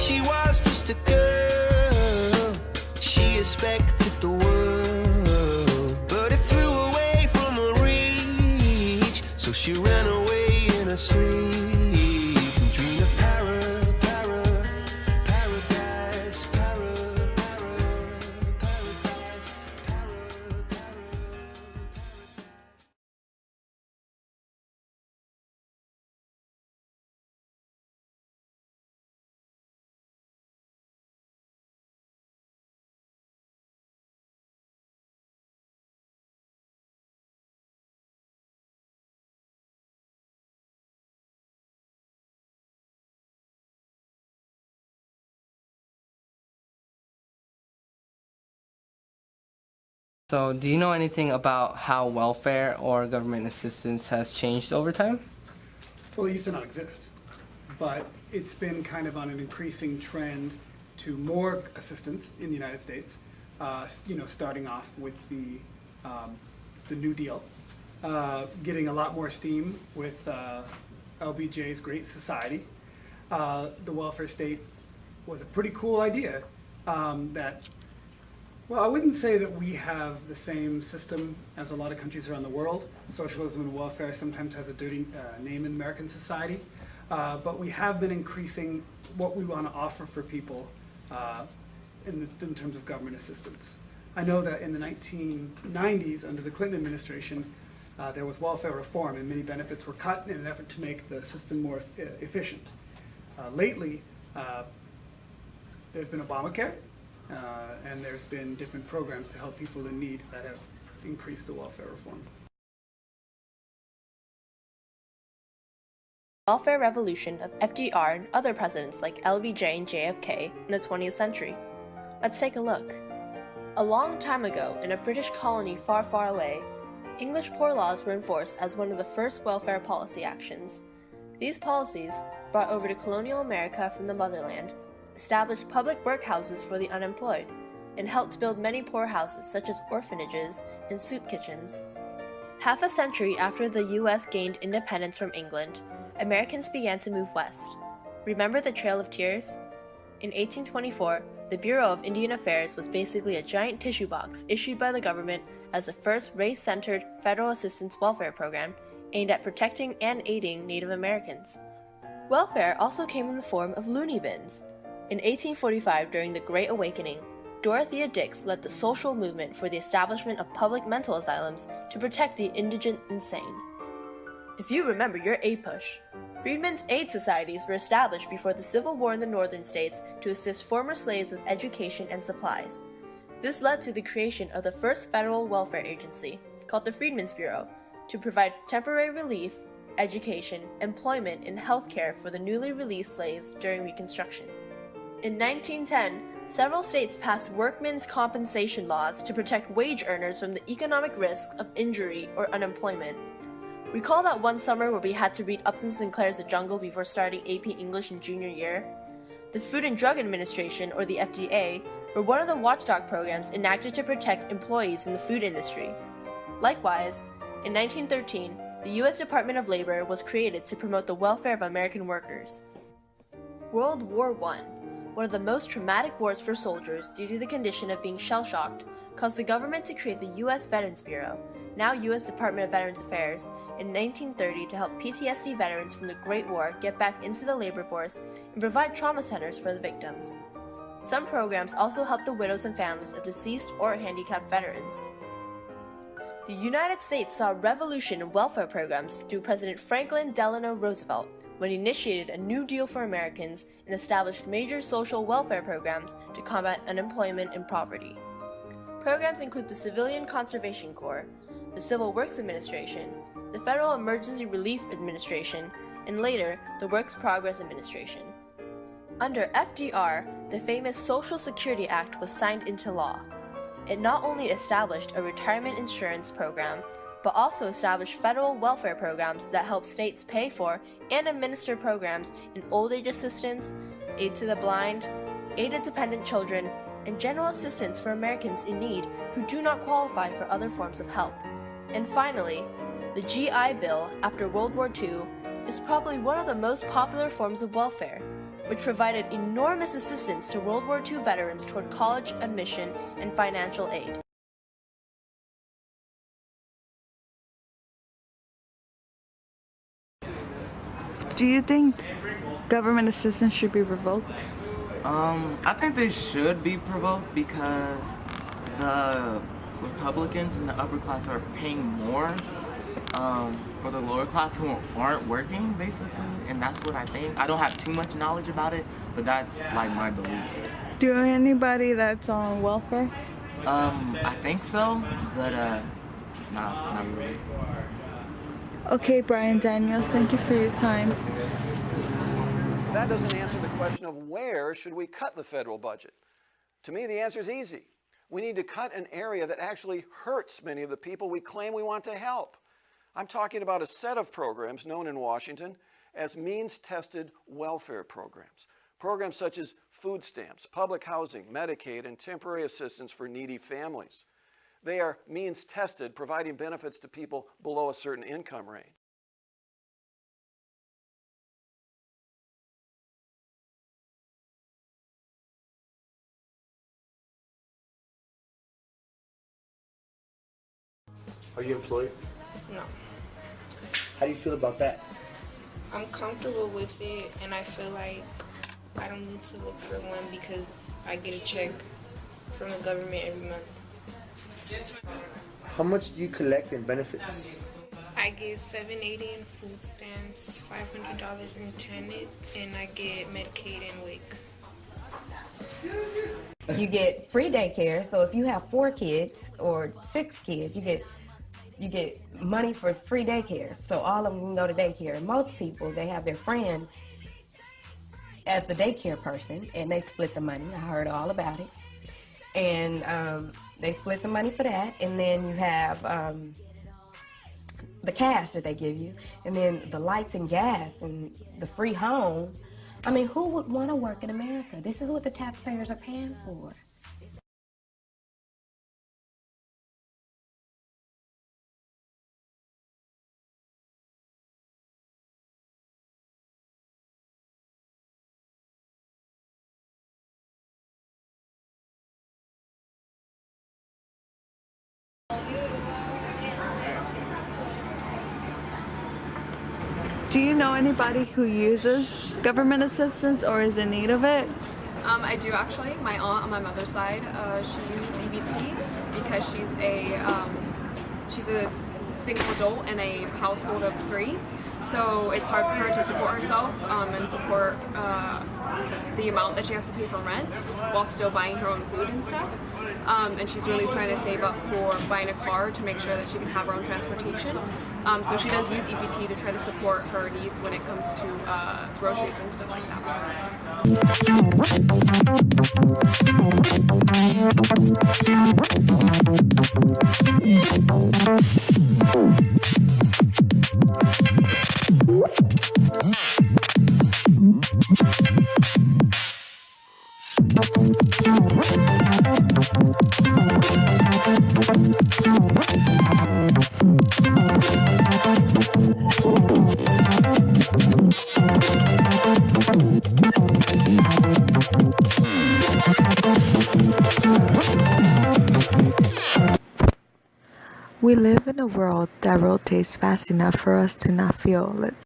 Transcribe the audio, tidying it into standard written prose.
she was just a girl. She expected the world, but it flew away from her reach. So she ran away in her sleep and dreamed of paradise, paradise. So, do you know anything about how welfare or government assistance has changed over time? Well, it used to not exist, but it's been kind of on an increasing trend to more assistance in the United States. Starting off with the New Deal, getting a lot more steam with LBJ's Great Society. The welfare state was a pretty cool idea well, I wouldn't say that we have the same system as a lot of countries around the world. Socialism and welfare sometimes has a dirty name in American society, but we have been increasing what we want to offer for people in terms of government assistance. I know that in the 1990s, under the Clinton administration, there was welfare reform and many benefits were cut in an effort to make the system more efficient. Lately, there's been Obamacare, and there's been different programs to help people in need that have increased the welfare reform. Welfare revolution of FDR and other presidents like LBJ and JFK in the 20th century. Let's take a look. A long time ago, in a British colony far, far away, English poor laws were enforced as one of the first welfare policy actions. These policies, brought over to colonial America from the motherland, established public workhouses for the unemployed, and helped build many poorhouses such as orphanages and soup kitchens. Half a century after the U.S. gained independence from England, Americans began to move west. Remember the Trail of Tears? In 1824, the Bureau of Indian Affairs was basically a giant tissue box issued by the government as the first race-centered federal assistance welfare program aimed at protecting and aiding Native Americans. Welfare also came in the form of loony bins. In 1845, during the Great Awakening, Dorothea Dix led the social movement for the establishment of public mental asylums to protect the indigent insane. If you remember your APUSH, Freedmen's Aid Societies were established before the Civil War in the northern states to assist former slaves with education and supplies. This led to the creation of the first federal welfare agency, called the Freedmen's Bureau, to provide temporary relief, education, employment, and health care for the newly released slaves during Reconstruction. In 1910, several states passed workmen's compensation laws to protect wage earners from the economic risks of injury or unemployment. Recall that one summer where we had to read Upton Sinclair's The Jungle before starting AP English in junior year? The Food and Drug Administration, or the FDA, were one of the watchdog programs enacted to protect employees in the food industry. Likewise, in 1913, the U.S. Department of Labor was created to promote the welfare of American workers. World War I, one of the most traumatic wars for soldiers due to the condition of being shell-shocked, caused the government to create the U.S. Veterans Bureau, now U.S. Department of Veterans Affairs, in 1930 to help PTSD veterans from the Great War get back into the labor force and provide trauma centers for the victims. Some programs also help the widows and families of deceased or handicapped veterans. The United States saw a revolution in welfare programs through President Franklin Delano Roosevelt when he initiated a New Deal for Americans and established major social welfare programs to combat unemployment and poverty. Programs include the Civilian Conservation Corps, the Civil Works Administration, the Federal Emergency Relief Administration, and later, the Works Progress Administration. Under FDR, the famous Social Security Act was signed into law. It not only established a retirement insurance program, but also established federal welfare programs that help states pay for and administer programs in old age assistance, aid to the blind, aid to dependent children, and general assistance for Americans in need who do not qualify for other forms of help. And finally, the GI Bill after World War II is probably one of the most popular forms of welfare. which provided enormous assistance to World War II veterans toward college admission and financial aid. Do you think government assistance should be revoked? I think they should be provoked because the Republicans in the upper class are paying more for the lower class who aren't working, basically, and that's what I think. I don't have too much knowledge about it, but that's like my belief. Do you know anybody that's on welfare? I think so, but not really. Okay, Brian Daniels, thank you for your time. That doesn't answer the question of where should we cut the federal budget. To me, the answer is easy. We need to cut an area that actually hurts many of the people we claim we want to help. I'm talking about a set of programs known in Washington as means-tested welfare programs. Programs such as food stamps, public housing, Medicaid, and temporary assistance for needy families. They are means-tested, providing benefits to people below a certain income range. Are you employed? No. How do you feel about that? I'm comfortable with it, and I feel like I don't need to look for one because I get a check from the government every month. How much do you collect in benefits? I get $780 in food stamps, $500 in TANF, and I get Medicaid and WIC. You get free daycare, so if you have 4 kids or 6 kids, you get money for free daycare. So all of them can go to daycare. Most people, they have their friend as the daycare person, and they split the money. I heard all about it. And they split the money for that, and then you have the cash that they give you, and then the lights and gas and the free home. I mean, who would want to work in America? This is what the taxpayers are paying for. Do you know anybody who uses government assistance or is in need of it? I do actually. My aunt on my mother's side, she uses EBT because she's a single adult in a household of 3. So it's hard for her to support herself and support the amount that she has to pay for rent while still buying her own food and stuff. And she's really trying to save up for buying a car to make sure that she can have her own transportation. So she does use EBT to try to support her needs when it comes to groceries and stuff like We live in a world that rotates fast enough for us to not feel it.